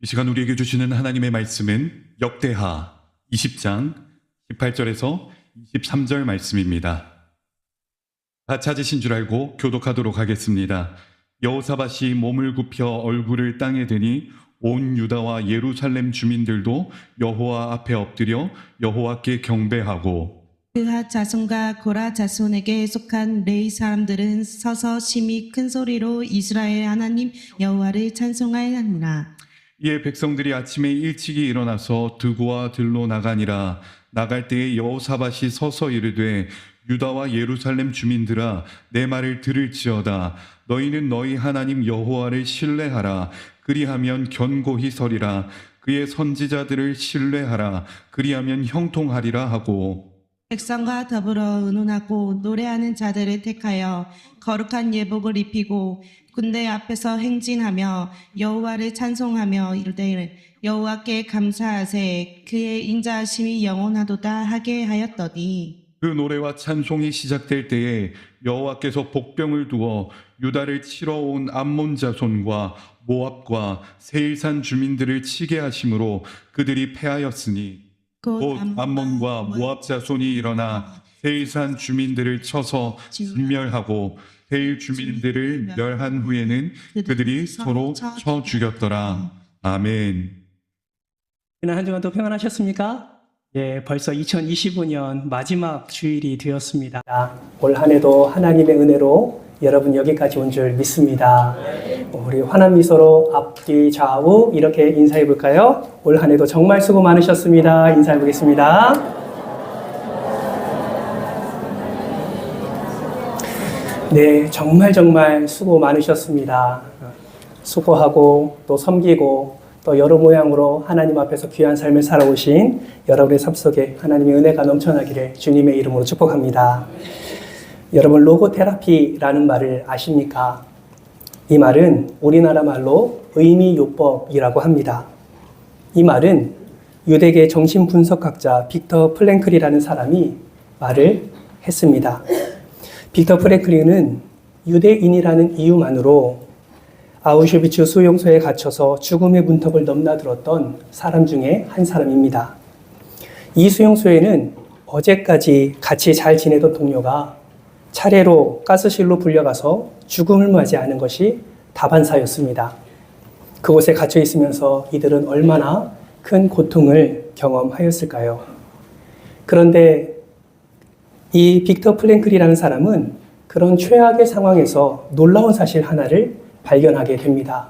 이 시간 우리에게 주시는 하나님의 말씀은 역대하 20장 18절에서 23절 말씀입니다. 다 찾으신 줄 알고 교독하도록 하겠습니다. 여호사밧이 몸을 굽혀 얼굴을 땅에 대니 온 유다와 예루살렘 주민들도 여호와 앞에 엎드려 여호와께 경배하고 그핫 자손과 고라 자손에게 속한 레위 사람들은 서서 심히 큰 소리로 이스라엘 하나님 여호와를 찬송하였느니라. 이에 백성들이 아침에 일찍이 일어나서 드고와 들로 나가니라. 나갈 때에 여호사밧이 서서 이르되 유다와 예루살렘 주민들아 내 말을 들을지어다. 너희는 너희 하나님 여호와를 신뢰하라. 그리하면 견고히 서리라. 그의 선지자들을 신뢰하라. 그리하면 형통하리라 하고 백성과 더불어 의논하고 노래하는 자들을 택하여 거룩한 예복을 입히고 군대 앞에서 행진하며 여호와를 찬송하며 이르되 여호와께 감사하세 그의 인자하심이 영원하도다 하게 하였더니 그 노래와 찬송이 시작될 때에 여호와께서 복병을 두어 유다를 치러 온 암몬 자손과 모압과 세일산 주민들을 치게 하심으로 그들이 패하였으니 곧 암몬과 모압 자손이 일어나 세일산 주민들을 쳐서 진멸하고 세일 주민들을 멸한 후에는 그들이 서로 쳐 죽였더라. 아멘. 지난 한 주간도 평안하셨습니까? 예, 벌써 2025년 마지막 주일이 되었습니다. 올 한 해도 하나님의 은혜로 여러분 여기까지 온 줄 믿습니다. 우리 환한 미소로 앞뒤 좌우 이렇게 인사해 볼까요? 올 한 해도 정말 수고 많으셨습니다. 인사해 보겠습니다. 네, 정말 수고 많으셨습니다. 수고하고 또 섬기고 또 여러 모양으로 하나님 앞에서 귀한 삶을 살아오신 여러분의 삶 속에 하나님의 은혜가 넘쳐나기를 주님의 이름으로 축복합니다. 여러분 로고테라피라는 말을 아십니까? 이 말은 우리나라 말로 의미요법이라고 합니다. 이 말은 유대계 정신분석학자 빅터 프랭클이라는 사람이 말을 했습니다. 빅터 프랭클은 유대인이라는 이유만으로 아우슈비츠 수용소에 갇혀서 죽음의 문턱을 넘나들었던 사람 중에 한 사람입니다. 이 수용소에는 어제까지 같이 잘 지내던 동료가 차례로 가스실로 불려가서 죽음을 맞이하는 것이 다반사였습니다. 그곳에 갇혀 있으면서 이들은 얼마나 큰 고통을 경험하였을까요? 그런데 이 빅터 프랭클이라는 사람은 그런 최악의 상황에서 놀라운 사실 하나를 발견하게 됩니다.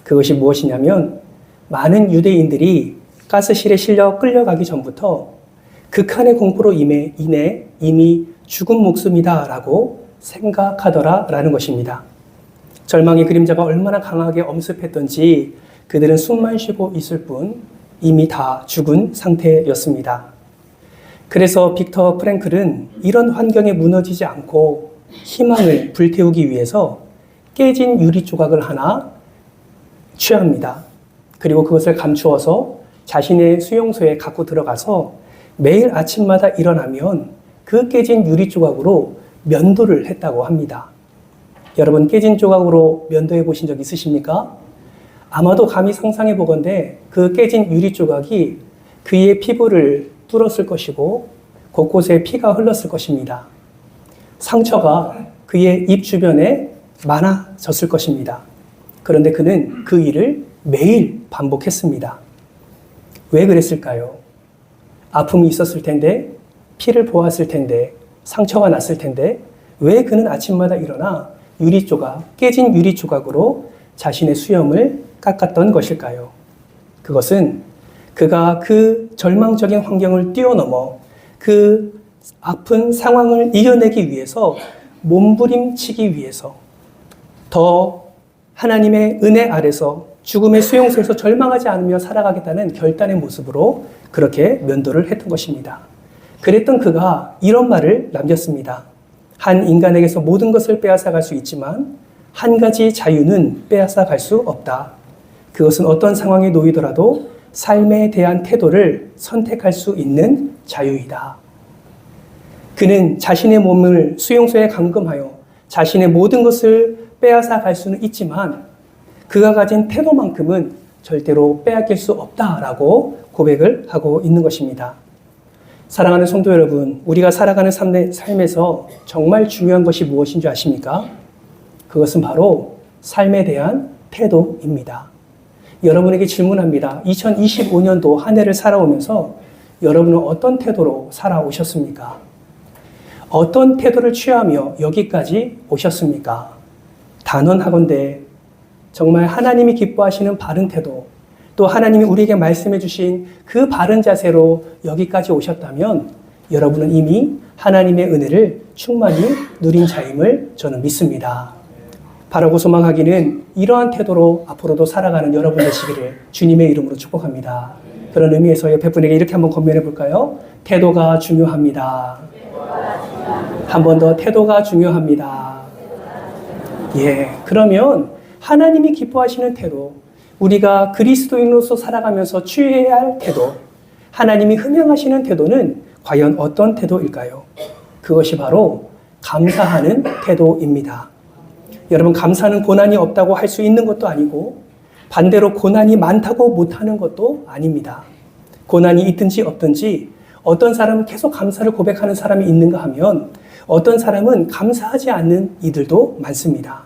그것이 무엇이냐면 많은 유대인들이 가스실에 실려 끌려가기 전부터 극한의 공포로 인해 이미 죽은 목숨이다 라고 생각하더라라는 것입니다. 절망의 그림자가 얼마나 강하게 엄습했던지 그들은 숨만 쉬고 있을 뿐 이미 다 죽은 상태였습니다. 그래서 빅터 프랭클은 이런 환경에 무너지지 않고 희망을 불태우기 위해서 깨진 유리 조각을 하나 취합니다. 그리고 그것을 감추어서 자신의 수용소에 갖고 들어가서 매일 아침마다 일어나면 그 깨진 유리 조각으로 면도를 했다고 합니다. 여러분 깨진 조각으로 면도해 보신 적 있으십니까? 아마도 감히 상상해 보건대 그 깨진 유리 조각이 그의 피부를 뚫었을 것이고 곳곳에 피가 흘렀을 것입니다. 상처가 그의 입 주변에 많아졌을 것입니다. 그런데 그는 그 일을 매일 반복했습니다. 왜 그랬을까요? 아픔이 있었을 텐데, 피를 보았을 텐데, 상처가 났을 텐데, 왜 그는 아침마다 일어나 유리 조각, 깨진 유리 조각으로 자신의 수염을 깎았던 것일까요? 그것은 그가 그 절망적인 환경을 뛰어넘어 그 아픈 상황을 이겨내기 위해서 몸부림치기 위해서 더 하나님의 은혜 아래서 죽음의 수용소에서 절망하지 않으며 살아가겠다는 결단의 모습으로 그렇게 면도를 했던 것입니다. 그랬던 그가 이런 말을 남겼습니다. 한 인간에게서 모든 것을 빼앗아갈 수 있지만 한 가지 자유는 빼앗아갈 수 없다. 그것은 어떤 상황에 놓이더라도 삶에 대한 태도를 선택할 수 있는 자유이다. 그는 자신의 몸을 수용소에 감금하여 자신의 모든 것을 빼앗아 갈 수는 있지만 그가 가진 태도만큼은 절대로 빼앗길 수 없다라고 고백을 하고 있는 것입니다. 사랑하는 성도 여러분, 우리가 살아가는 삶에서 정말 중요한 것이 무엇인 줄 아십니까? 그것은 바로 삶에 대한 태도입니다. 여러분에게 질문합니다. 2025년도 한 해를 살아오면서 여러분은 어떤 태도로 살아오셨습니까? 어떤 태도를 취하며 여기까지 오셨습니까? 단언하건대 정말 하나님이 기뻐하시는 바른 태도, 또 하나님이 우리에게 말씀해 주신 그 바른 자세로 여기까지 오셨다면 여러분은 이미 하나님의 은혜를 충만히 누린 자임을 저는 믿습니다. 바라고 소망하기는 이러한 태도로 앞으로도 살아가는 여러분 되시기를 주님의 이름으로 축복합니다. 그런 의미에서 옆에 분에게 이렇게 한번 권면해 볼까요? 태도가 중요합니다. 한 번 더 태도가 중요합니다. 예, 그러면 하나님이 기뻐하시는 태도, 우리가 그리스도인으로서 살아가면서 취해야 할 태도, 하나님이 흠양하시는 태도는 과연 어떤 태도일까요? 그것이 바로 감사하는 태도입니다. 여러분, 감사는 고난이 없다고 할 수 있는 것도 아니고 반대로 고난이 많다고 못하는 것도 아닙니다. 고난이 있든지 없든지 어떤 사람은 계속 감사를 고백하는 사람이 있는가 하면 어떤 사람은 감사하지 않는 이들도 많습니다.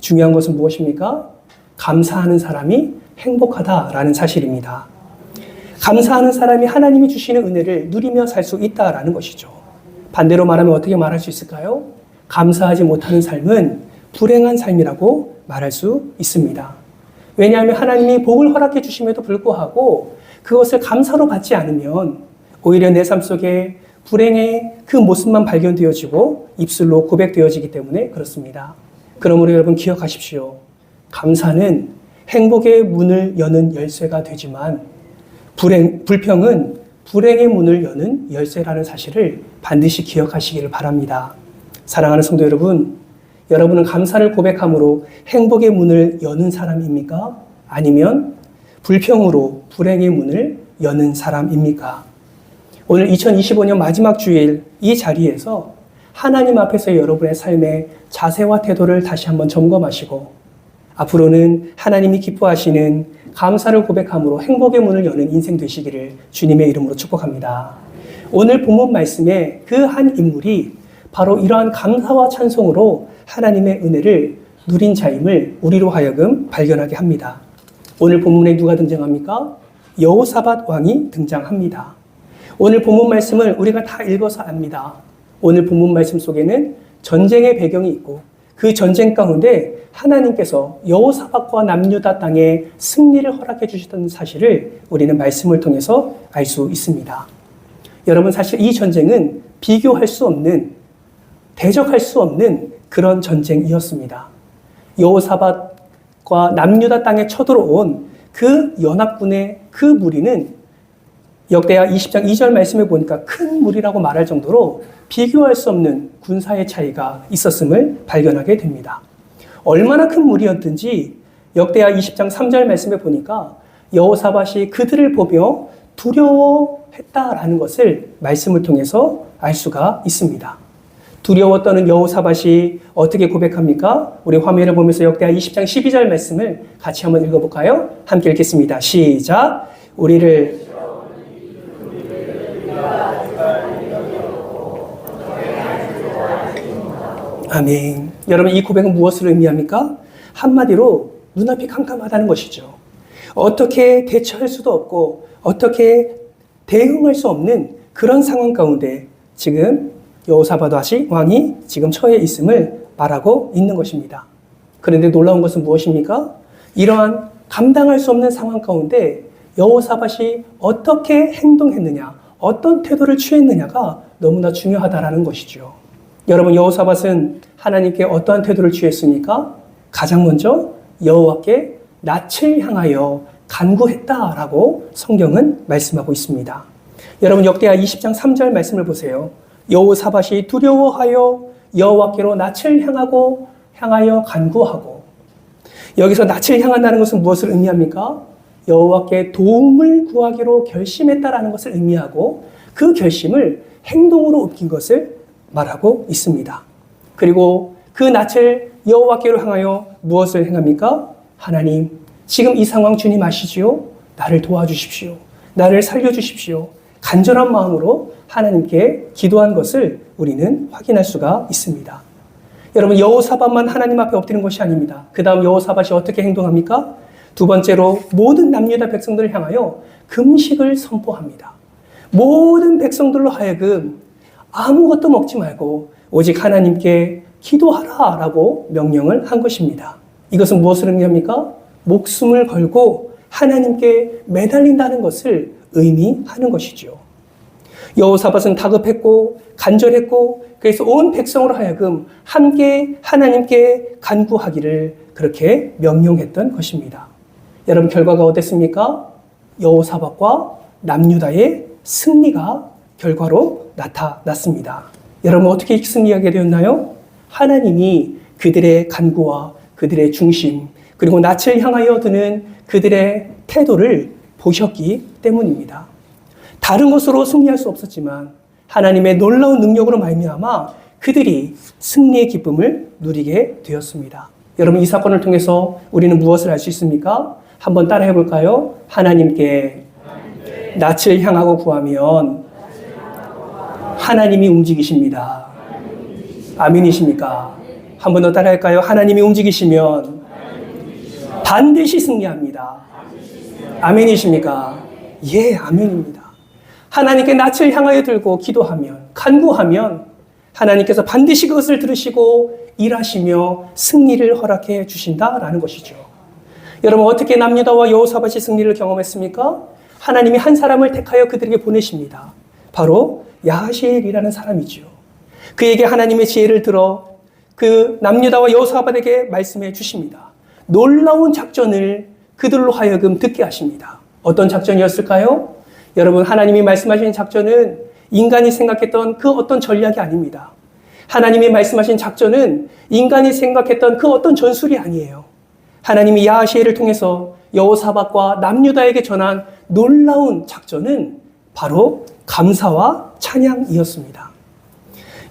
중요한 것은 무엇입니까? 감사하는 사람이 행복하다라는 사실입니다. 감사하는 사람이 하나님이 주시는 은혜를 누리며 살 수 있다라는 것이죠. 반대로 말하면 어떻게 말할 수 있을까요? 감사하지 못하는 삶은 불행한 삶이라고 말할 수 있습니다. 왜냐하면 하나님이 복을 허락해 주심에도 불구하고 그것을 감사로 받지 않으면 오히려 내 삶 속에 불행의 그 모습만 발견되어지고 입술로 고백되어지기 때문에 그렇습니다. 그러므로 여러분 기억하십시오. 감사는 행복의 문을 여는 열쇠가 되지만 불평은 불행의 문을 여는 열쇠라는 사실을 반드시 기억하시기를 바랍니다. 사랑하는 성도 여러분, 여러분은 감사를 고백함으로 행복의 문을 여는 사람입니까? 아니면 불평으로 불행의 문을 여는 사람입니까? 오늘 2025년 마지막 주일 이 자리에서 하나님 앞에서 여러분의 삶의 자세와 태도를 다시 한번 점검하시고 앞으로는 하나님이 기뻐하시는 감사를 고백함으로 행복의 문을 여는 인생 되시기를 주님의 이름으로 축복합니다. 오늘 본문 말씀에 그 한 인물이 바로 이러한 감사와 찬송으로 하나님의 은혜를 누린 자임을 우리로 하여금 발견하게 합니다. 오늘 본문에 누가 등장합니까? 여호사밧 왕이 등장합니다. 오늘 본문 말씀을 우리가 다 읽어서 압니다. 오늘 본문 말씀 속에는 전쟁의 배경이 있고 그 전쟁 가운데 하나님께서 여호사밧과 남유다 땅에 승리를 허락해 주셨던 사실을 우리는 말씀을 통해서 알 수 있습니다. 여러분, 사실 이 전쟁은 비교할 수 없는, 대적할 수 없는 그런 전쟁이었습니다. 여호사밧과 남유다 땅에 쳐들어온 그 연합군의 그 무리는 역대하 20장 2절 말씀에 보니까 큰 무리라고 말할 정도로 비교할 수 없는 군사의 차이가 있었음을 발견하게 됩니다. 얼마나 큰 무리였든지 역대하 20장 3절 말씀에 보니까 여호사밧이 그들을 보며 두려워했다라는 것을 말씀을 통해서 알 수가 있습니다. 두려워 떠는 여호사밧이 어떻게 고백합니까? 우리 화면을 보면서 역대하 20장 12절 말씀을 같이 한번 읽어볼까요? 함께 읽겠습니다. 시작! 우리를 아멘. 여러분, 이 고백은 무엇을 의미합니까? 한마디로 눈앞이 캄캄하다는 것이죠. 어떻게 대처할 수도 없고 어떻게 대응할 수 없는 그런 상황 가운데 지금 여호사밧 왕이 지금 처해 있음을 말하고 있는 것입니다. 그런데 놀라운 것은 무엇입니까? 이러한 감당할 수 없는 상황 가운데 여호사밧이 어떻게 행동했느냐, 어떤 태도를 취했느냐가 너무나 중요하다라는 것이죠. 여러분, 여호사밧은 하나님께 어떠한 태도를 취했습니까? 가장 먼저 여호와께 낯을 향하여 간구했다라고 성경은 말씀하고 있습니다. 여러분, 역대하 20장 3절 말씀을 보세요. 여호사밧이 두려워하여 여호와께로 낯을 향하여 간구하고, 여기서 낯을 향한다는 것은 무엇을 의미합니까? 여호와께 도움을 구하기로 결심했다라는 것을 의미하고 그 결심을 행동으로 옮긴 것을 말하고 있습니다. 그리고 그 낯을 여호와께로 향하여 무엇을 행합니까? 하나님, 지금 이 상황 주님 아시지요? 나를 도와주십시오. 나를 살려주십시오. 간절한 마음으로 하나님께 기도한 것을 우리는 확인할 수가 있습니다. 여러분, 여호사밧만 하나님 앞에 엎드린 것이 아닙니다. 그 다음 여호사밧이 어떻게 행동합니까? 두 번째로 모든 남유다 백성들을 향하여 금식을 선포합니다. 모든 백성들로 하여금 아무것도 먹지 말고 오직 하나님께 기도하라라고 명령을 한 것입니다. 이것은 무엇을 의미합니까? 목숨을 걸고 하나님께 매달린다는 것을 의미하는 것이죠. 여호사밧은 다급했고 간절했고 그래서 온 백성으로 하여금 함께 하나님께 간구하기를 그렇게 명령했던 것입니다. 여러분, 결과가 어땠습니까? 여호사밧과 남유다의 승리가 결과로 나타났습니다. 여러분, 어떻게 승리하게 되었나요? 하나님이 그들의 간구와 그들의 중심, 그리고 낯을 향하여 드는 그들의 태도를 보셨기 때문입니다. 다른 것으로 승리할 수 없었지만 하나님의 놀라운 능력으로 말미암아 그들이 승리의 기쁨을 누리게 되었습니다. 여러분, 이 사건을 통해서 우리는 무엇을 알 수 있습니까? 한번 따라해 볼까요? 하나님께 낯을 향하고 구하면 하나님이 움직이십니다. 아멘이십니까? 한 번 더 따라할까요? 하나님이 움직이시면 반드시 승리합니다. 아멘이십니까? 예, 아멘입니다. 하나님께 낯을 향하여 들고 기도하면, 간구하면 하나님께서 반드시 그것을 들으시고 일하시며 승리를 허락해 주신다라는 것이죠. 여러분, 어떻게 남유다와 여호사밧이 승리를 경험했습니까? 하나님이 한 사람을 택하여 그들에게 보내십니다. 바로 야하시엘이라는 사람이죠. 그에게 하나님의 지혜를 들어 그 남유다와 여호사밧에게 말씀해 주십니다. 놀라운 작전을 그들로 하여금 듣게 하십니다. 어떤 작전이었을까요? 여러분, 하나님이 말씀하신 작전은 인간이 생각했던 그 어떤 전략이 아닙니다. 하나님이 말씀하신 작전은 인간이 생각했던 그 어떤 전술이 아니에요. 하나님이 야하시엘을 통해서 여호사밧과 남유다에게 전한 놀라운 작전은 바로 감사와 찬양이었습니다.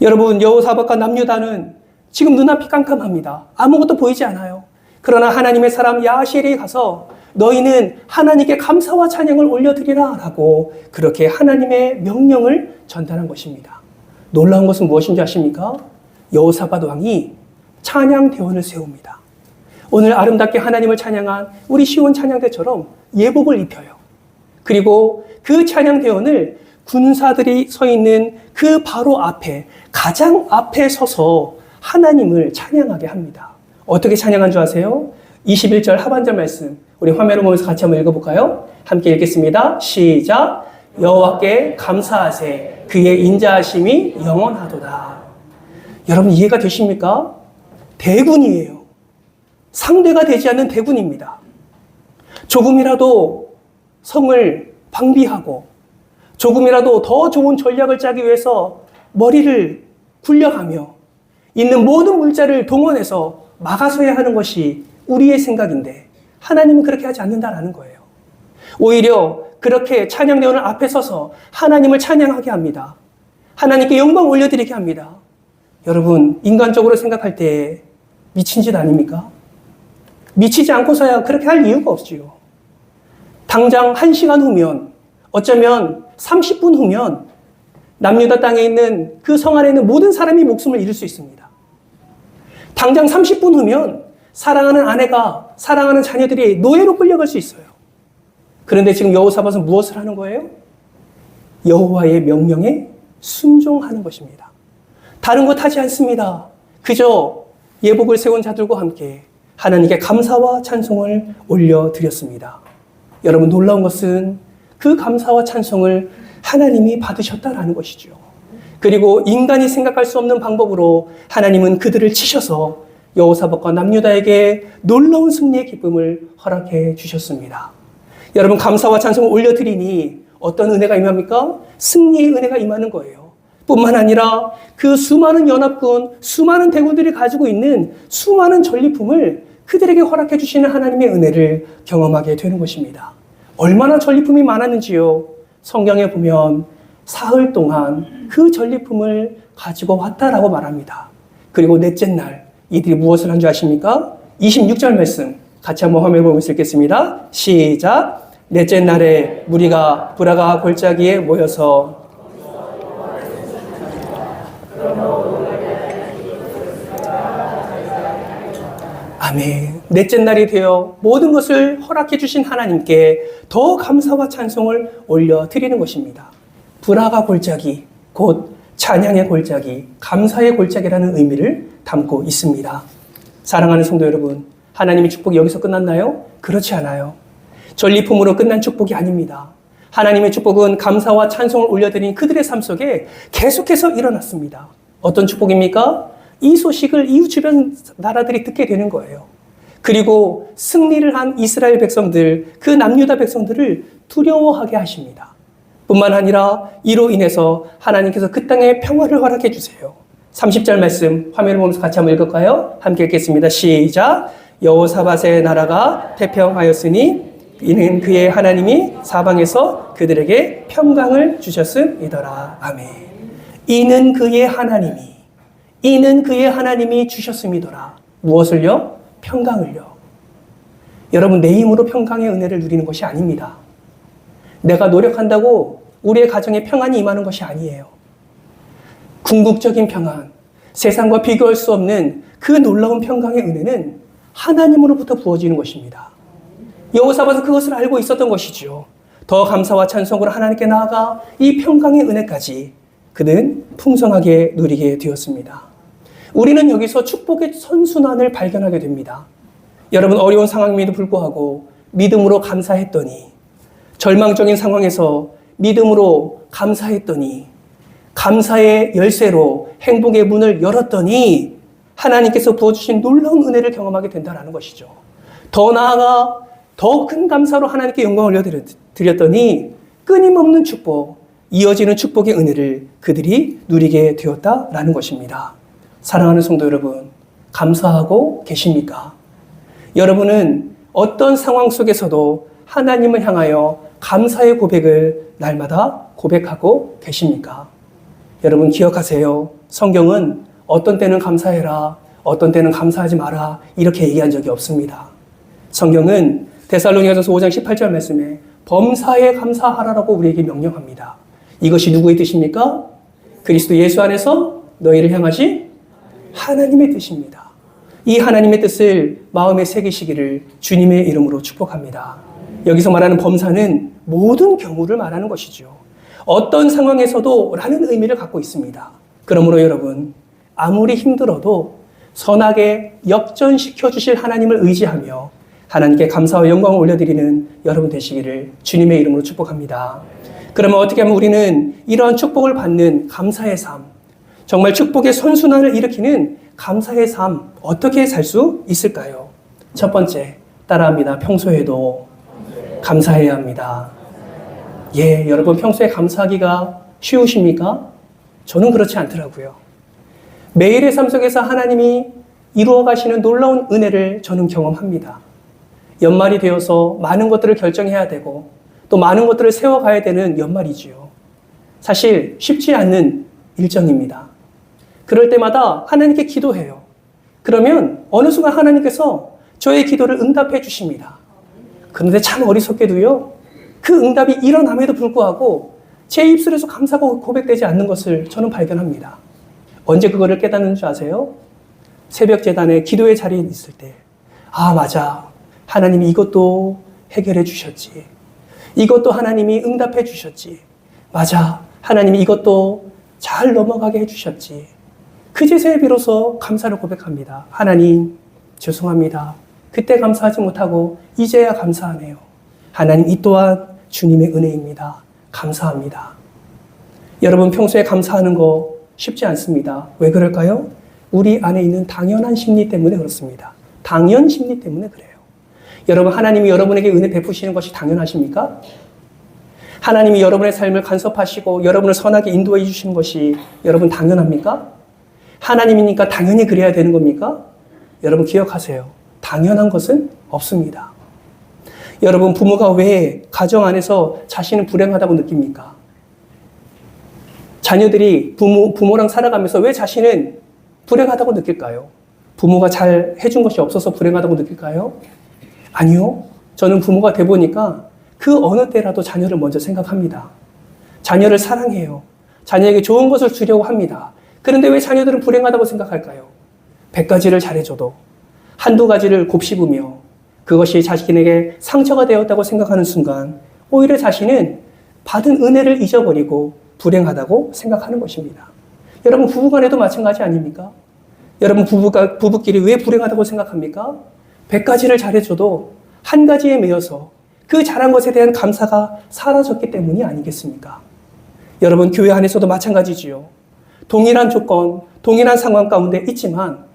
여러분, 여호사밧과 남유다는 지금 눈앞이 깜깜합니다. 아무것도 보이지 않아요. 그러나 하나님의 사람 야하시엘이 가서 너희는 하나님께 감사와 찬양을 올려드리라 라고 그렇게 하나님의 명령을 전달한 것입니다. 놀라운 것은 무엇인지 아십니까? 여호사밧 왕이 찬양대원을 세웁니다. 오늘 아름답게 하나님을 찬양한 우리 시온 찬양대처럼 예복을 입혀요. 그리고 그 찬양대원을 군사들이 서 있는 그 바로 앞에, 가장 앞에 서서 하나님을 찬양하게 합니다. 어떻게 찬양한 줄 아세요? 21절 하반절 말씀 우리 화면을 보면서 같이 한번 읽어볼까요? 함께 읽겠습니다. 시작. 여호와께 감사하세 그의 인자하심이 영원하도다. 여러분, 이해가 되십니까? 대군이에요. 상대가 되지 않는 대군입니다. 조금이라도 성을 방비하고 조금이라도 더 좋은 전략을 짜기 위해서 머리를 굴려가며 있는 모든 물자를 동원해서 막아서야 하는 것이 우리의 생각인데 하나님은 그렇게 하지 않는다라는 거예요. 오히려 그렇게 찬양대원을 앞에 서서 하나님을 찬양하게 합니다. 하나님께 영광 올려드리게 합니다. 여러분, 인간적으로 생각할 때 미친 짓 아닙니까? 미치지 않고서야 그렇게 할 이유가 없지요. 당장 1시간 후면, 어쩌면 30분 후면 남유다 땅에 있는 그 성 안에 있는 모든 사람이 목숨을 잃을 수 있습니다. 당장 30분 후면 사랑하는 아내가, 사랑하는 자녀들이 노예로 끌려갈 수 있어요. 그런데 지금 여호사밧은 무엇을 하는 거예요? 여호와의 명령에 순종하는 것입니다. 다른 것 하지 않습니다. 그저 예복을 세운 자들과 함께 하나님께 감사와 찬송을 올려드렸습니다. 여러분, 놀라운 것은 그 감사와 찬송을 하나님이 받으셨다라는 것이죠. 그리고 인간이 생각할 수 없는 방법으로 하나님은 그들을 치셔서 여호사밧과 남유다에게 놀라운 승리의 기쁨을 허락해 주셨습니다. 여러분, 감사와 찬송을 올려드리니 어떤 은혜가 임합니까? 승리의 은혜가 임하는 거예요. 뿐만 아니라 그 수많은 연합군, 수많은 대군들이 가지고 있는 수많은 전리품을 그들에게 허락해 주시는 하나님의 은혜를 경험하게 되는 것입니다. 얼마나 전리품이 많았는지요. 성경에 보면 사흘 동안 그 전리품을 가지고 왔다라고 말합니다. 그리고 넷째 날 이들이 무엇을 한 줄 아십니까? 26절 말씀 같이 한번 화면을 보면서 읽겠습니다. 시작. 넷째 날에 무리가 브라가 골짜기에 모여서 아멘. 넷째 날이 되어 모든 것을 허락해 주신 하나님께 더 감사와 찬송을 올려드리는 것입니다. 브라가 골짜기, 곧 찬양의 골짜기, 감사의 골짜기라는 의미를 담고 있습니다. 사랑하는 성도 여러분, 하나님의 축복이 여기서 끝났나요? 그렇지 않아요. 전리품으로 끝난 축복이 아닙니다. 하나님의 축복은 감사와 찬송을 올려드린 그들의 삶 속에 계속해서 일어났습니다. 어떤 축복입니까? 이 소식을 이웃 주변 나라들이 듣게 되는 거예요. 그리고 승리를 한 이스라엘 백성들, 그 남유다 백성들을 두려워하게 하십니다. 뿐만 아니라 이로 인해서 하나님께서 그 땅에 평화를 허락해 주세요. 30절 말씀 화면을 보면서 같이 한번 읽을까요? 함께 읽겠습니다. 시작. 여호사밧의 나라가 태평하였으니 이는 그의 하나님이 사방에서 그들에게 평강을 주셨음이더라. 아멘. 이는 그의 하나님이 주셨음이더라. 무엇을요? 평강을요. 여러분, 내 힘으로 평강의 은혜를 누리는 것이 아닙니다. 내가 노력한다고 우리의 가정에 평안이 임하는 것이 아니에요. 궁극적인 평안, 세상과 비교할 수 없는 그 놀라운 평강의 은혜는 하나님으로부터 부어지는 것입니다. 여호사밧은 그것을 알고 있었던 것이죠. 더 감사와 찬송으로 하나님께 나아가 이 평강의 은혜까지 그는 풍성하게 누리게 되었습니다. 우리는 여기서 축복의 선순환을 발견하게 됩니다. 여러분, 어려운 상황임에도 불구하고 믿음으로 감사했더니, 절망적인 상황에서 믿음으로 감사했더니, 감사의 열쇠로 행복의 문을 열었더니 하나님께서 부어주신 놀라운 은혜를 경험하게 된다는 것이죠. 더 나아가 더 큰 감사로 하나님께 영광을 올려드렸더니 끊임없는 축복, 이어지는 축복의 은혜를 그들이 누리게 되었다라는 것입니다. 사랑하는 성도 여러분, 감사하고 계십니까? 여러분은 어떤 상황 속에서도 하나님을 향하여 감사의 고백을 날마다 고백하고 계십니까? 여러분 기억하세요. 성경은 어떤 때는 감사해라, 어떤 때는 감사하지 마라 이렇게 얘기한 적이 없습니다. 성경은 데살로니가전서 5장 18절 말씀에 범사에 감사하라라고 우리에게 명령합니다. 이것이 누구의 뜻입니까? 그리스도 예수 안에서 너희를 향하신 하나님의 뜻입니다. 이 하나님의 뜻을 마음에 새기시기를 주님의 이름으로 축복합니다. 여기서 말하는 범사는 모든 경우를 말하는 것이죠. 어떤 상황에서도 라는 의미를 갖고 있습니다. 그러므로 여러분, 아무리 힘들어도 선하게 역전시켜 주실 하나님을 의지하며 하나님께 감사와 영광을 올려드리는 여러분 되시기를 주님의 이름으로 축복합니다. 그러면 어떻게 하면 우리는 이러한 축복을 받는 감사의 삶, 정말 축복의 선순환을 일으키는 감사의 삶, 어떻게 살 수 있을까요? 첫 번째, 따라합니다. 평소에도 감사해야 합니다. 예, 여러분 평소에 감사하기가 쉬우십니까? 저는 그렇지 않더라고요. 매일의 삶 속에서 하나님이 이루어 가시는 놀라운 은혜를 저는 경험합니다. 연말이 되어서 많은 것들을 결정해야 되고 또 많은 것들을 세워가야 되는 연말이지요. 사실 쉽지 않는 일정입니다. 그럴 때마다 하나님께 기도해요. 그러면 어느 순간 하나님께서 저의 기도를 응답해 주십니다. 그런데 참 어리석게도요, 그 응답이 일어남에도 불구하고 제 입술에서 감사가 고백되지 않는 것을 저는 발견합니다. 언제 그거를 깨닫는 줄 아세요? 새벽 제단에 기도의 자리에 있을 때, 아, 맞아. 하나님이 이것도 해결해 주셨지. 이것도 하나님이 응답해 주셨지. 맞아. 하나님이 이것도 잘 넘어가게 해 주셨지. 그제서야 비로소 감사를 고백합니다. 하나님, 죄송합니다. 그때 감사하지 못하고 이제야 감사하네요. 하나님, 이 또한 주님의 은혜입니다. 감사합니다. 여러분 평소에 감사하는 거 쉽지 않습니다. 왜 그럴까요? 우리 안에 있는 당연한 심리 때문에 그렇습니다. 당연 심리 때문에 그래요. 여러분, 하나님이 여러분에게 은혜 베푸시는 것이 당연하십니까? 하나님이 여러분의 삶을 간섭하시고 여러분을 선하게 인도해 주시는 것이 여러분 당연합니까? 하나님이니까 당연히 그래야 되는 겁니까? 여러분 기억하세요. 당연한 것은 없습니다. 여러분, 부모가 왜 가정 안에서 자신은 불행하다고 느낍니까? 자녀들이 부모랑 살아가면서 왜 자신은 불행하다고 느낄까요? 부모가 잘 해준 것이 없어서 불행하다고 느낄까요? 아니요. 저는 부모가 돼 보니까 그 어느 때라도 자녀를 먼저 생각합니다. 자녀를 사랑해요. 자녀에게 좋은 것을 주려고 합니다. 그런데 왜 자녀들은 불행하다고 생각할까요? 100가지를 잘해줘도 한두 가지를 곱씹으며 그것이 자신에게 상처가 되었다고 생각하는 순간 오히려 자신은 받은 은혜를 잊어버리고 불행하다고 생각하는 것입니다. 여러분 부부간에도 마찬가지 아닙니까? 여러분 부부끼리 왜 불행하다고 생각합니까? 100가지를 잘해줘도 한 가지에 매여서 그 잘한 것에 대한 감사가 사라졌기 때문이 아니겠습니까? 여러분 교회 안에서도 마찬가지지요. 동일한 조건, 동일한 상황 가운데 있지만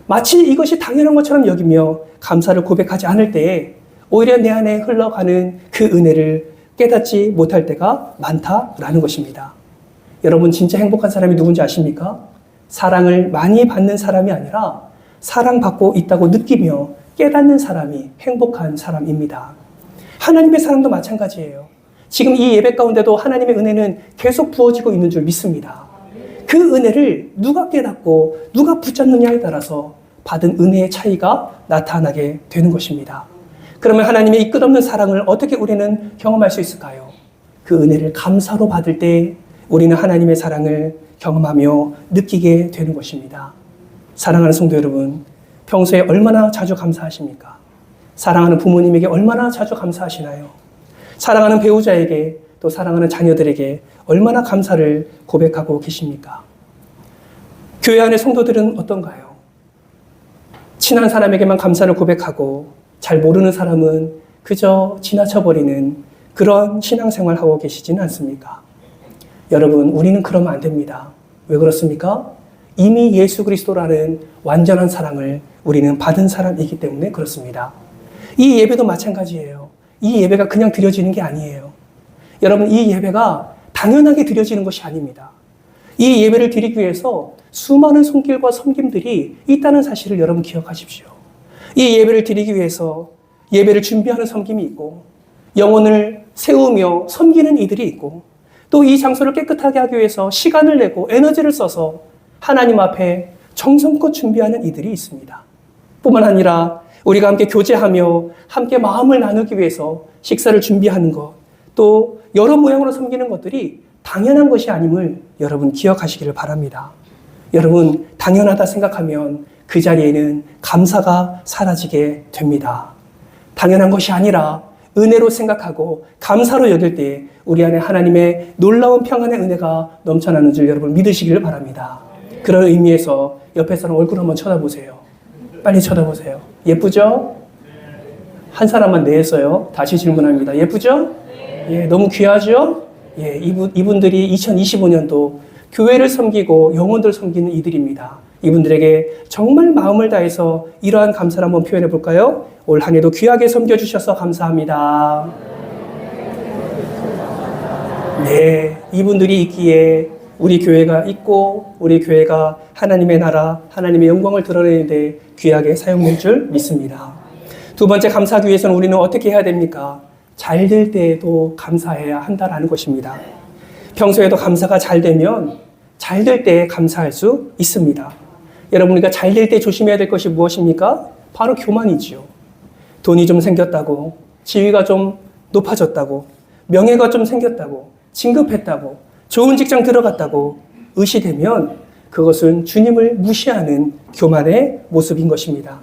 마치 이것이 당연한 것처럼 여기며 감사를 고백하지 않을 때에 오히려 내 안에 흘러가는 그 은혜를 깨닫지 못할 때가 많다라는 것입니다. 여러분 진짜 행복한 사람이 누군지 아십니까? 사랑을 많이 받는 사람이 아니라 사랑받고 있다고 느끼며 깨닫는 사람이 행복한 사람입니다. 하나님의 사랑도 마찬가지예요. 지금 이 예배 가운데도 하나님의 은혜는 계속 부어지고 있는 줄 믿습니다. 그 은혜를 누가 깨닫고 누가 붙잡느냐에 따라서 받은 은혜의 차이가 나타나게 되는 것입니다. 그러면 하나님의 이 끝없는 사랑을 어떻게 우리는 경험할 수 있을까요? 그 은혜를 감사로 받을 때 우리는 하나님의 사랑을 경험하며 느끼게 되는 것입니다. 사랑하는 성도 여러분, 평소에 얼마나 자주 감사하십니까? 사랑하는 부모님에게 얼마나 자주 감사하시나요? 사랑하는 배우자에게 또 사랑하는 자녀들에게 얼마나 감사를 고백하고 계십니까? 교회 안의 성도들은 어떤가요? 친한 사람에게만 감사를 고백하고 잘 모르는 사람은 그저 지나쳐버리는 그런 신앙생활을 하고 계시지는 않습니까? 여러분, 우리는 그러면 안 됩니다. 왜 그렇습니까? 이미 예수 그리스도라는 완전한 사랑을 우리는 받은 사람이기 때문에 그렇습니다. 이 예배도 마찬가지예요. 이 예배가 그냥 드려지는 게 아니에요. 여러분, 이 예배가 당연하게 드려지는 것이 아닙니다. 이 예배를 드리기 위해서 수많은 손길과 섬김들이 있다는 사실을 여러분 기억하십시오. 이 예배를 드리기 위해서 예배를 준비하는 섬김이 있고 영혼을 세우며 섬기는 이들이 있고 또 이 장소를 깨끗하게 하기 위해서 시간을 내고 에너지를 써서 하나님 앞에 정성껏 준비하는 이들이 있습니다. 뿐만 아니라 우리가 함께 교제하며 함께 마음을 나누기 위해서 식사를 준비하는 것, 또 여러 모양으로 섬기는 것들이 당연한 것이 아님을 여러분 기억하시기를 바랍니다. 여러분, 당연하다 생각하면 그 자리에는 감사가 사라지게 됩니다. 당연한 것이 아니라 은혜로 생각하고 감사로 여길 때 우리 안에 하나님의 놀라운 평안의 은혜가 넘쳐나는 줄 여러분 믿으시기를 바랍니다. 그런 의미에서 옆에 사람 얼굴 한번 쳐다보세요. 빨리 쳐다보세요. 예쁘죠? 한 사람만 네 했어요. 다시 질문합니다. 예쁘죠? 예, 너무 귀하죠? 예, 이분들이 2025년도 교회를 섬기고 영혼들 섬기는 이들입니다. 이분들에게 정말 마음을 다해서 이러한 감사를 한번 표현해 볼까요? 올 한 해도 귀하게 섬겨주셔서 감사합니다. 네, 이분들이 있기에 우리 교회가 있고 우리 교회가 하나님의 나라, 하나님의 영광을 드러내는데 귀하게 사용될 줄 믿습니다. 두 번째 감사하기 위해서는 우리는 어떻게 해야 됩니까? 잘 될 때에도 감사해야 한다라는 것입니다. 평소에도 감사가 잘 되면 잘 될 때 감사할 수 있습니다. 여러분, 우리가 잘 될 때 조심해야 될 것이 무엇입니까? 바로 교만이지요. 돈이 좀 생겼다고, 지위가 좀 높아졌다고, 명예가 좀 생겼다고, 진급했다고, 좋은 직장 들어갔다고 의시되면 그것은 주님을 무시하는 교만의 모습인 것입니다.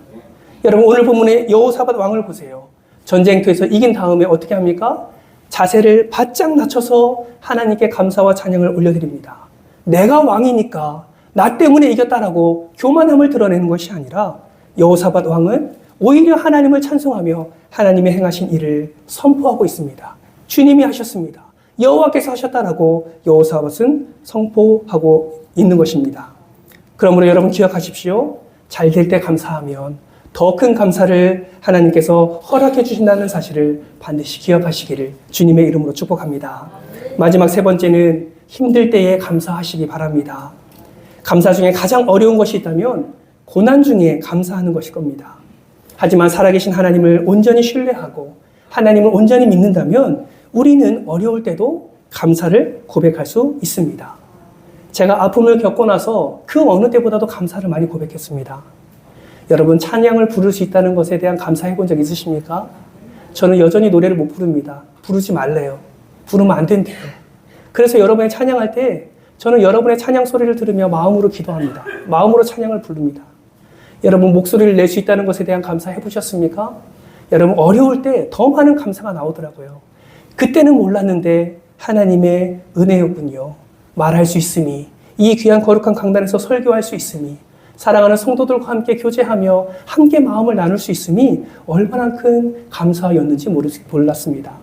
여러분, 오늘 본문의 여호사밧 왕을 보세요. 전쟁터에서 이긴 다음에 어떻게 합니까? 자세를 바짝 낮춰서 하나님께 감사와 찬양을 올려드립니다. 내가 왕이니까 나 때문에 이겼다라고 교만함을 드러내는 것이 아니라 여호사밧 왕은 오히려 하나님을 찬송하며 하나님의 행하신 일을 선포하고 있습니다. 주님이 하셨습니다. 여호와께서 하셨다라고 여호사밧은 선포하고 있는 것입니다. 그러므로 여러분 기억하십시오. 잘 될 때 감사하면 더 큰 감사를 하나님께서 허락해 주신다는 사실을 반드시 기억하시기를 주님의 이름으로 축복합니다. 마지막 세 번째는 힘들 때에 감사하시기 바랍니다. 감사 중에 가장 어려운 것이 있다면 고난 중에 감사하는 것일 겁니다. 하지만 살아계신 하나님을 온전히 신뢰하고 하나님을 온전히 믿는다면 우리는 어려울 때도 감사를 고백할 수 있습니다. 제가 아픔을 겪고 나서 그 어느 때보다도 감사를 많이 고백했습니다. 여러분 찬양을 부를 수 있다는 것에 대한 감사해 본 적 있으십니까? 저는 여전히 노래를 못 부릅니다. 부르지 말래요. 부르면 안 된대요. 그래서 여러분이 찬양할 때 저는 여러분의 찬양 소리를 들으며 마음으로 기도합니다. 마음으로 찬양을 부릅니다. 여러분 목소리를 낼 수 있다는 것에 대한 감사해 보셨습니까? 여러분 어려울 때 더 많은 감사가 나오더라고요. 그때는 몰랐는데 하나님의 은혜였군요. 말할 수 있음이, 이 귀한 거룩한 강단에서 설교할 수 있음이, 사랑하는 성도들과 함께 교제하며 함께 마음을 나눌 수 있음이 얼마나 큰 감사였는지 몰랐습니다.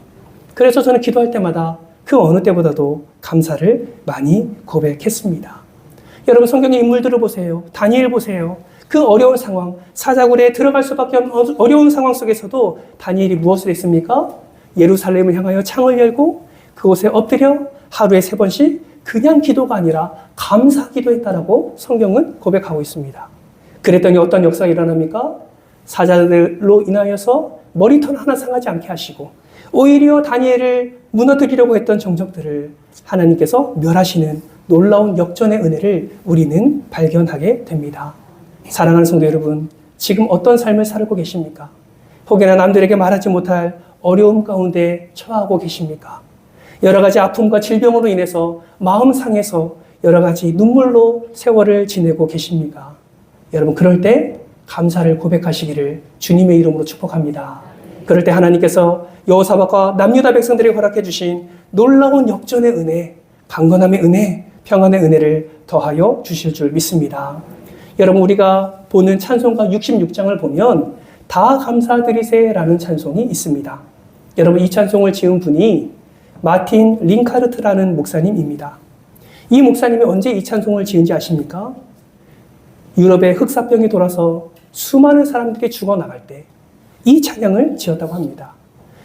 그래서 저는 기도할 때마다 그 어느 때보다도 감사를 많이 고백했습니다. 여러분 성경의 인물들을 보세요. 다니엘 보세요. 그 어려운 상황, 사자굴에 들어갈 수밖에 없는 어려운 상황 속에서도 다니엘이 무엇을 했습니까? 예루살렘을 향하여 창을 열고 그곳에 엎드려 하루에 3번씩 그냥 기도가 아니라 감사 기도했다라고 성경은 고백하고 있습니다. 그랬더니 어떤 역사가 일어납니까? 사자들로 인하여서 머리털 하나 상하지 않게 하시고 오히려 다니엘을 무너뜨리려고 했던 정적들을 하나님께서 멸하시는 놀라운 역전의 은혜를 우리는 발견하게 됩니다. 사랑하는 성도 여러분, 지금 어떤 삶을 살고 계십니까? 혹여나 남들에게 말하지 못할 어려움 가운데 처하고 계십니까? 여러 가지 아픔과 질병으로 인해서 마음 상해서 여러 가지 눈물로 세월을 지내고 계십니까? 여러분 그럴 때 감사를 고백하시기를 주님의 이름으로 축복합니다. 그럴 때 하나님께서 여호사밧과 남유다 백성들에게 허락해 주신 놀라운 역전의 은혜, 강건함의 은혜, 평안의 은혜를 더하여 주실 줄 믿습니다. 여러분 우리가 보는 찬송가 66장을 보면 다 감사드리세라는 찬송이 있습니다. 여러분 이 찬송을 지은 분이 마틴 링카르트라는 목사님입니다. 이 목사님이 언제 이 찬송을 지은지 아십니까? 유럽의 흑사병이 돌아서 수많은 사람들이 죽어나갈 때 이 찬양을 지었다고 합니다.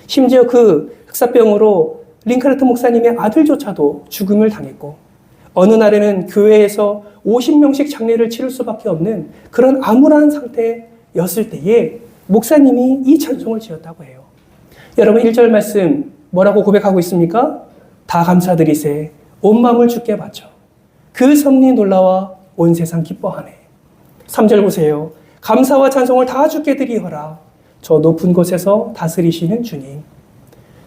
심지어 그 흑사병으로 링카르트 목사님의 아들조차도 죽음을 당했고 어느 날에는 교회에서 50명씩 장례를 치를 수밖에 없는 그런 암울한 상태였을 때에 목사님이 이 찬송을 지었다고 해요. 여러분 1절 말씀 뭐라고 고백하고 있습니까? 다 감사드리세 온 마음을 주께 바쳐 그 섭리 놀라와 온 세상 기뻐하네. 3절 보세요. 감사와 찬송을 다 주께 드리어라 저 높은 곳에서 다스리시는 주님.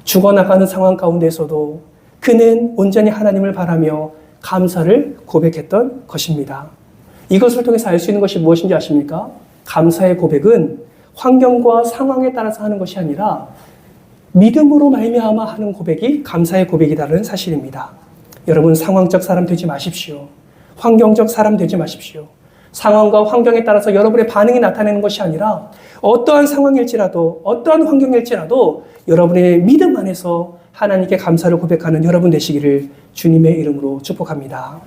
죽어나가는 상황 가운데서도 그는 온전히 하나님을 바라며 감사를 고백했던 것입니다. 이것을 통해서 알 수 있는 것이 무엇인지 아십니까? 감사의 고백은 환경과 상황에 따라서 하는 것이 아니라 믿음으로 말미암아 하는 고백이 감사의 고백이라는 사실입니다. 여러분 상황적 사람 되지 마십시오. 환경적 사람 되지 마십시오. 상황과 환경에 따라서 여러분의 반응이 나타내는 것이 아니라 어떠한 상황일지라도 어떠한 환경일지라도 여러분의 믿음 안에서 하나님께 감사를 고백하는 여러분 되시기를 주님의 이름으로 축복합니다.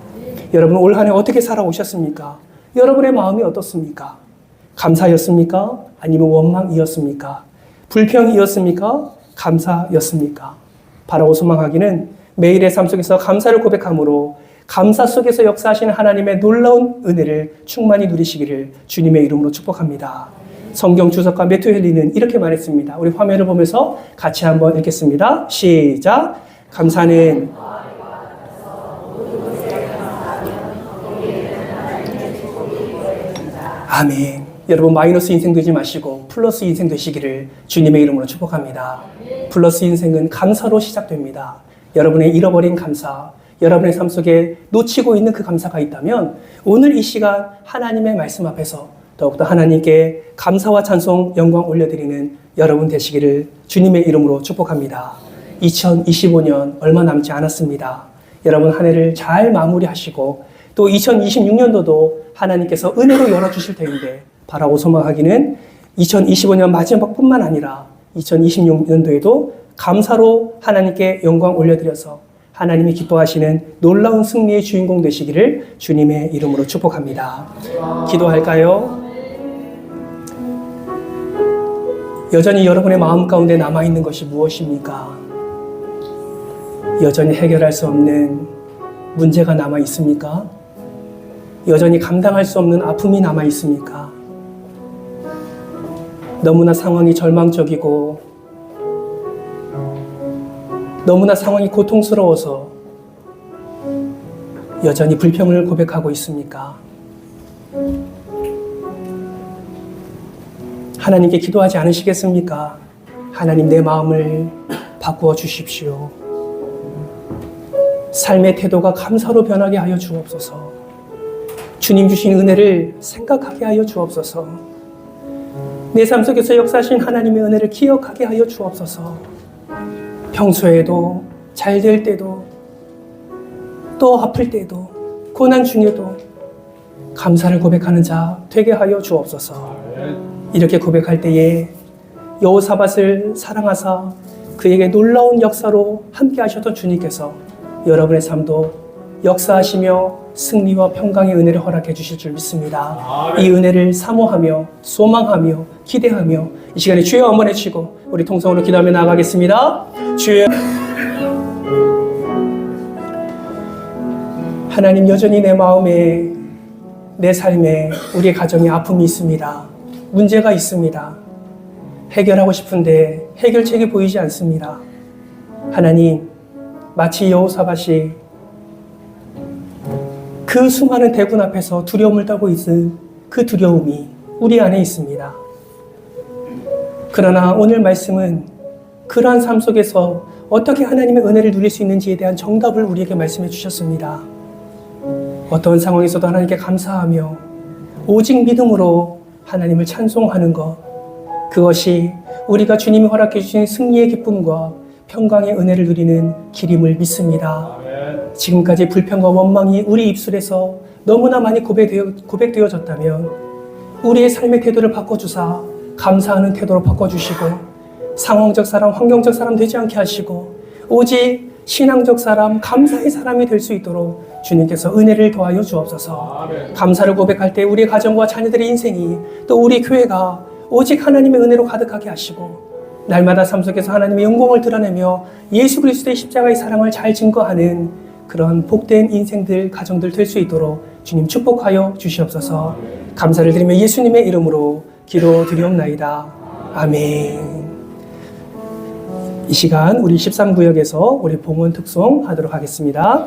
여러분 올 한 해 어떻게 살아오셨습니까? 여러분의 마음이 어떻습니까? 감사였습니까? 아니면 원망이었습니까? 불평이었습니까? 감사였습니까? 바라고 소망하기는 매일의 삶 속에서 감사를 고백함으로 감사 속에서 역사하시는 하나님의 놀라운 은혜를 충만히 누리시기를 주님의 이름으로 축복합니다. 성경 주석가 매튜 헨리는 이렇게 말했습니다. 우리 화면을 보면서 같이 한번 읽겠습니다. 시작. 감사는 아멘. 여러분 마이너스 인생 되지 마시고 플러스 인생 되시기를 주님의 이름으로 축복합니다. 플러스 인생은 감사로 시작됩니다. 여러분의 잃어버린 감사, 여러분의 삶 속에 놓치고 있는 그 감사가 있다면 오늘 이 시간 하나님의 말씀 앞에서 더욱더 하나님께 감사와 찬송, 영광 올려드리는 여러분 되시기를 주님의 이름으로 축복합니다. 2025년 얼마 남지 않았습니다. 여러분 한 해를 잘 마무리하시고 또 2026년도도 하나님께서 은혜로 열어주실 텐데 바라고 소망하기는 2025년 마지막뿐만 아니라 2026년도에도 감사로 하나님께 영광 올려드려서 하나님이 기뻐하시는 놀라운 승리의 주인공 되시기를 주님의 이름으로 축복합니다. 기도할까요? 여전히 여러분의 마음 가운데 남아있는 것이 무엇입니까? 여전히 해결할 수 없는 문제가 남아있습니까? 여전히 감당할 수 없는 아픔이 남아있습니까? 너무나 상황이 절망적이고 너무나 상황이 고통스러워서 여전히 불평을 고백하고 있습니까? 하나님께 기도하지 않으시겠습니까? 하나님, 내 마음을 바꾸어 주십시오. 삶의 태도가 감사로 변하게 하여 주옵소서. 주님 주신 은혜를 생각하게 하여 주옵소서. 내 삶 속에서 역사하신 하나님의 은혜를 기억하게 하여 주옵소서. 평소에도, 잘 될 때도, 또 아플 때도, 고난 중에도 감사를 고백하는 자 되게 하여 주옵소서. 이렇게 고백할 때에 여호사밧을 사랑하사 그에게 놀라운 역사로 함께 하셨던 주님께서 여러분의 삶도 역사하시며 승리와 평강의 은혜를 허락해 주실 줄 믿습니다. 이 은혜를 사모하며 소망하며 기대하며 이 시간에 주여 한번 해주시고 우리 통성으로 기도하며 나아가겠습니다. 주여. 하나님, 여전히 내 마음에, 내 삶에, 우리 가정에 아픔이 있습니다. 문제가 있습니다. 해결하고 싶은데 해결책이 보이지 않습니다. 하나님, 마치 여호사밧이 그 수많은 대군 앞에서 두려움을 떨고 있은 그 두려움이 우리 안에 있습니다. 그러나 오늘 말씀은 그러한 삶 속에서 어떻게 하나님의 은혜를 누릴 수 있는지에 대한 정답을 우리에게 말씀해 주셨습니다. 어떤 상황에서도 하나님께 감사하며 오직 믿음으로 하나님을 찬송하는 것, 그것이 우리가 주님이 허락해 주신 승리의 기쁨과 평강의 은혜를 누리는 길임을 믿습니다. 지금까지 불평과 원망이 우리 입술에서 너무나 많이 고백되어졌다면 우리의 삶의 태도를 바꿔주사 감사하는 태도로 바꿔주시고 상황적 사람, 환경적 사람 되지 않게 하시고 오직 신앙적 사람, 감사의 사람이 될 수 있도록 주님께서 은혜를 더하여 주옵소서. 감사를 고백할 때 우리 가정과 자녀들의 인생이 또 우리 교회가 오직 하나님의 은혜로 가득하게 하시고 날마다 삶 속에서 하나님의 영광을 드러내며 예수 그리스도의 십자가의 사랑을 잘 증거하는 그런 복된 인생들, 가정들 될 수 있도록 주님 축복하여 주시옵소서. 감사를 드리며 예수님의 이름으로 기도드리옵나이다. 아멘. 이 시간 우리 13구역에서 우리 봉헌 특송 하도록 하겠습니다.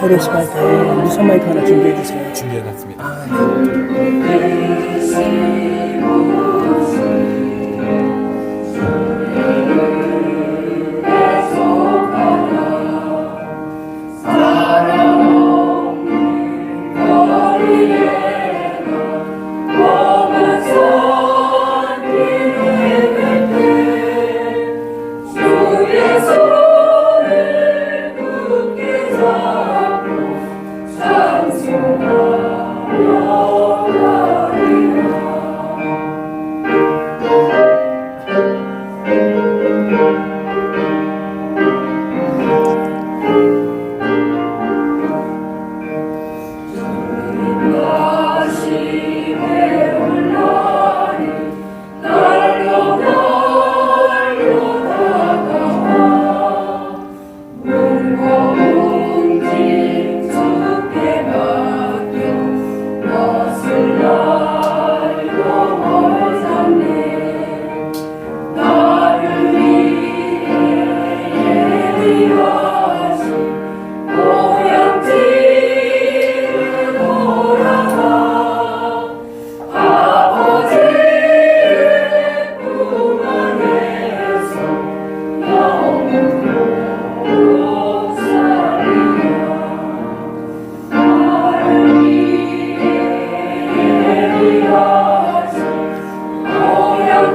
세례 시간 때 무선 마이크 하나 준비해 주세요. 준비해놨습니다.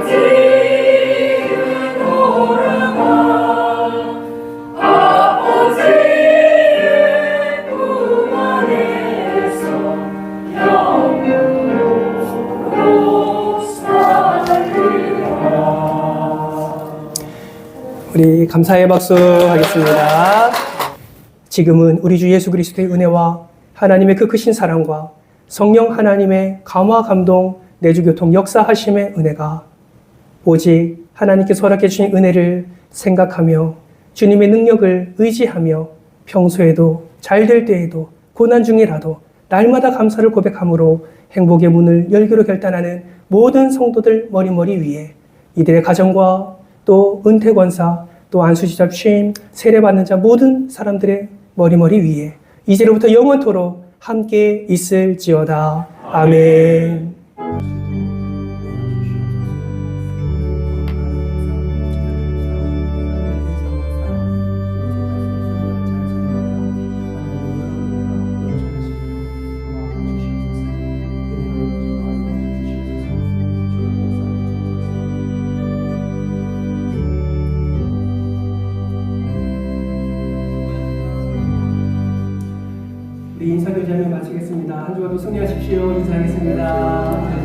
Yeah. 감사의 박수 하겠습니다. 지금은 우리 주 예수 그리스도의 은혜와 하나님의 그 크신 사랑과 성령 하나님의 감화 감동 내주교통 역사하심의 은혜가 오직 하나님께서 허락해 주신 은혜를 생각하며 주님의 능력을 의지하며 평소에도 잘 될 때에도 고난 중이라도 날마다 감사를 고백함으로 행복의 문을 열기로 결단하는 모든 성도들 머리머리 위에 이들의 가정과 또 은퇴권사 또 안수지잡 취임 세례받는 자 모든 사람들의 머리머리 위에 이제로부터 영원토록 함께 있을지어다. 아멘. 우리 인사교제를 마치겠습니다. 한 주간도 승리하십시오. 인사하겠습니다.